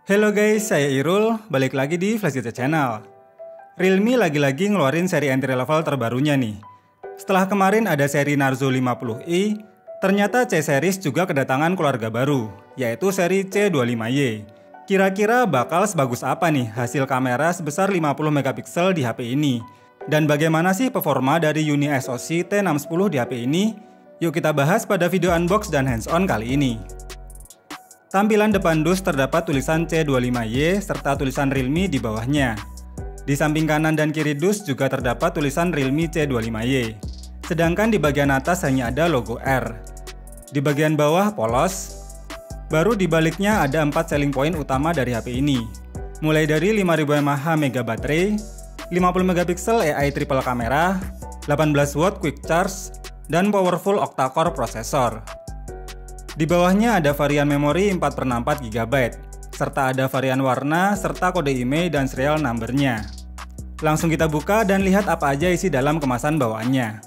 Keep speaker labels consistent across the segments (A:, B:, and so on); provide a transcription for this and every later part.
A: Halo guys, saya Irul, balik lagi di Flash Gadget Channel. Realme lagi-lagi ngeluarin seri entry level terbarunya nih. Setelah kemarin ada seri Narzo 50i, ternyata C-Series juga kedatangan keluarga baru, yaitu seri C25Y. Kira-kira bakal sebagus apa nih hasil kamera sebesar 50 megapiksel di HP ini? Dan bagaimana sih performa dari Uni SoC T610 di HP ini? Yuk kita bahas pada video unbox dan hands-on kali ini. Tampilan depan dus terdapat tulisan C25Y serta tulisan Realme di bawahnya. Di samping kanan dan kiri dus juga terdapat tulisan Realme C25Y. Sedangkan di bagian atas hanya ada logo R. Di bagian bawah polos. Baru di baliknya ada 4 selling point utama dari HP ini. Mulai dari 5000 mAh mega baterai, 50 megapiksel AI triple kamera, 18 watt quick charge, dan powerful octa-core prosesor. Di bawahnya ada varian memori 4/64 GB, serta ada varian warna, serta kode IMEI dan serial numbernya. Langsung kita buka dan lihat apa aja isi dalam kemasan bawaannya.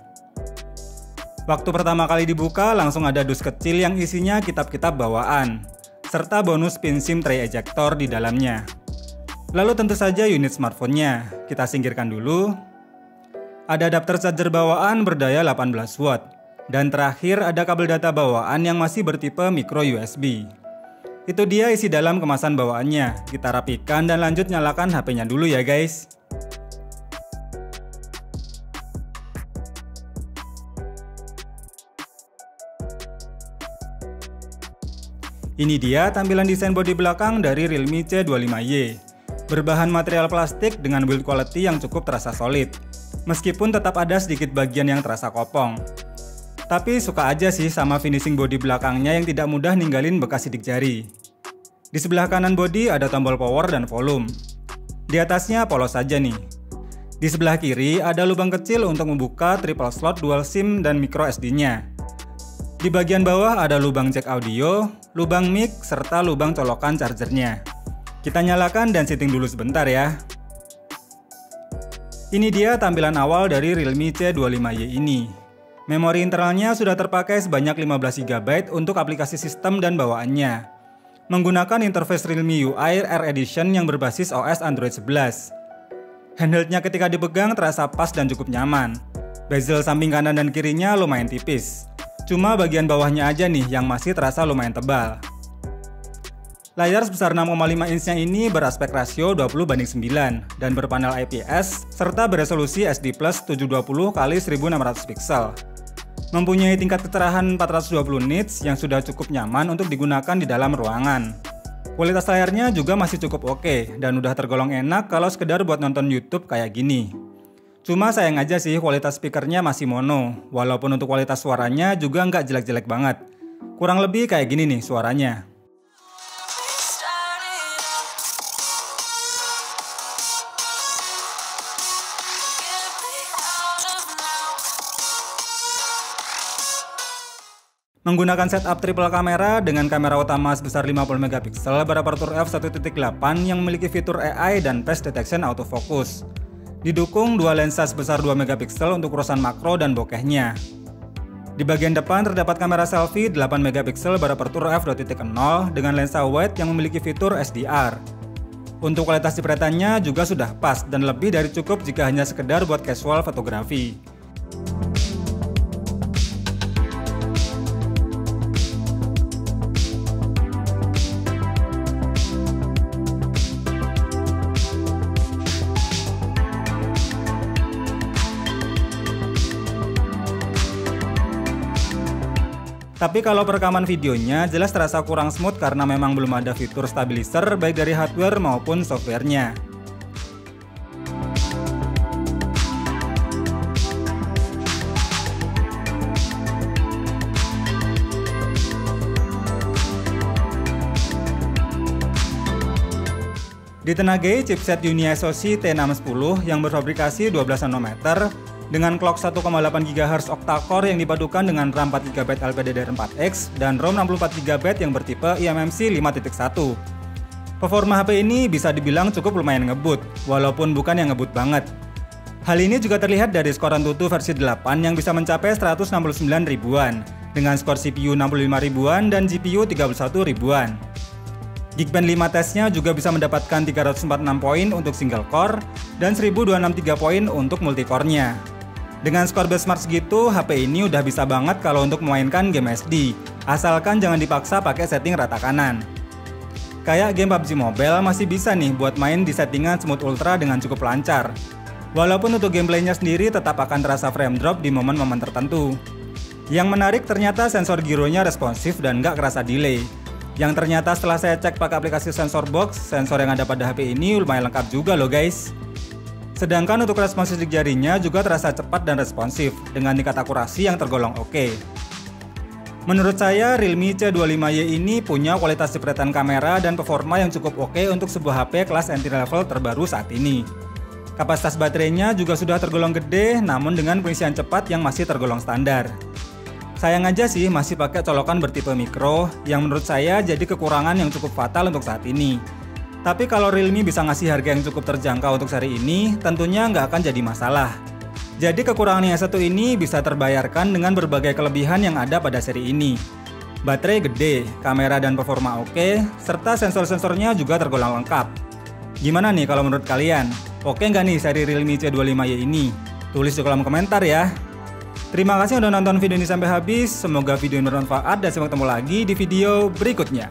A: Waktu pertama kali dibuka langsung ada dus kecil yang isinya kitab-kitab bawaan, serta bonus pin SIM tray ejector di dalamnya. Lalu tentu saja unit smartphone-nya, kita singkirkan dulu. Ada adapter charger bawaan berdaya 18 watt. Dan terakhir ada kabel data bawaan yang masih bertipe micro USB. Itu dia isi dalam kemasan bawaannya. Kita rapikan dan lanjut nyalakan HP-nya dulu ya guys. Ini dia tampilan desain bodi belakang dari Realme C25Y. Berbahan material plastik dengan build quality yang cukup terasa solid. Meskipun tetap ada sedikit bagian yang terasa kopong. Tapi suka aja sih sama finishing bodi belakangnya yang tidak mudah ninggalin bekas sidik jari. Di sebelah kanan bodi ada tombol power dan volume. Di atasnya polos saja nih. Di sebelah kiri ada lubang kecil untuk membuka triple slot dual SIM dan micro SD-nya. Di bagian bawah ada lubang jack audio, lubang mic, serta lubang colokan chargernya. Kita nyalakan dan setting dulu sebentar ya. Ini dia tampilan awal dari Realme C25Y ini. Memori internalnya sudah terpakai sebanyak 15 GB untuk aplikasi sistem dan bawaannya. Menggunakan interface Realme UI Air Edition yang berbasis OS Android 11. Handheldnya ketika dipegang terasa pas dan cukup nyaman. Bezel samping kanan dan kirinya lumayan tipis. Cuma bagian bawahnya aja nih yang masih terasa lumayan tebal. Layar sebesar 6,5 inch-nya ini beraspek rasio 20:9 dan berpanel IPS serta beresolusi SD+ 720x1600 pixel. Mempunyai tingkat kecerahan 420 nits yang sudah cukup nyaman untuk digunakan di dalam ruangan. Kualitas layarnya juga masih cukup oke dan udah tergolong enak kalau sekedar buat nonton YouTube kayak gini. Cuma sayang aja sih kualitas speakernya masih mono, walaupun untuk kualitas suaranya juga nggak jelek-jelek banget. Kurang lebih kayak gini nih suaranya. Menggunakan setup triple kamera dengan kamera utama sebesar 50 megapiksel berapertur f1.8 yang memiliki fitur AI dan face detection autofocus. Didukung dua lensa sebesar 2 megapiksel untuk urusan makro dan bokehnya. Di bagian depan terdapat kamera selfie 8 megapiksel berapertur f2.0 dengan lensa wide yang memiliki fitur SDR. Untuk kualitas jepretannya juga sudah pas dan lebih dari cukup jika hanya sekedar buat casual fotografi. Tapi kalau perekaman videonya jelas terasa kurang smooth karena memang belum ada fitur stabilizer baik dari hardware maupun softwarenya. Ditenagai chipset Uni SoC T610 yang berfabrikasi 12 nanometer dengan clock 1,8 GHz octa-core yang dipadukan dengan RAM 4 GB LPDDR4X dan ROM 64 GB yang bertipe eMMC 5.1. Performa HP ini bisa dibilang cukup lumayan ngebut, walaupun bukan yang ngebut banget. Hal ini juga terlihat dari skor AnTuTu versi 8 yang bisa mencapai 169 ribuan, dengan skor CPU 65 ribuan dan GPU 31 ribuan. Geekbench 5 tesnya juga bisa mendapatkan 346 poin untuk single core dan 1263 poin untuk multicore-nya. Dengan skor benchmark segitu, HP ini udah bisa banget kalau untuk memainkan game SD, asalkan jangan dipaksa pakai setting rata kanan. Kayak game PUBG Mobile masih bisa nih buat main di settingan smooth ultra dengan cukup lancar. Walaupun untuk gameplaynya sendiri tetap akan terasa frame drop di momen-momen tertentu. Yang menarik ternyata sensor gyronya responsif dan nggak kerasa delay. Yang ternyata setelah saya cek pakai aplikasi sensor box, sensor yang ada pada HP ini lumayan lengkap juga loh guys. Sedangkan untuk respons sidik jarinya juga terasa cepat dan responsif dengan tingkat akurasi yang tergolong oke. Menurut saya Realme C25Y ini punya kualitas jepretan kamera dan performa yang cukup oke untuk sebuah HP kelas entry level terbaru saat ini. Kapasitas baterainya juga sudah tergolong gede namun dengan pengisian cepat yang masih tergolong standar. Sayang aja sih masih pakai colokan bertipe mikro yang menurut saya jadi kekurangan yang cukup fatal untuk saat ini. Tapi kalau Realme bisa ngasih harga yang cukup terjangkau untuk seri ini, tentunya nggak akan jadi masalah. Jadi kekurangan yang satu ini bisa terbayarkan dengan berbagai kelebihan yang ada pada seri ini. Baterai gede, kamera dan performa oke, serta sensor-sensornya juga tergolong lengkap. Gimana nih kalau menurut kalian? Oke nggak nih seri Realme C25Y ini? Tulis di kolom komentar ya. Terima kasih udah nonton video ini sampai habis, semoga video ini bermanfaat dan sampai ketemu lagi di video berikutnya.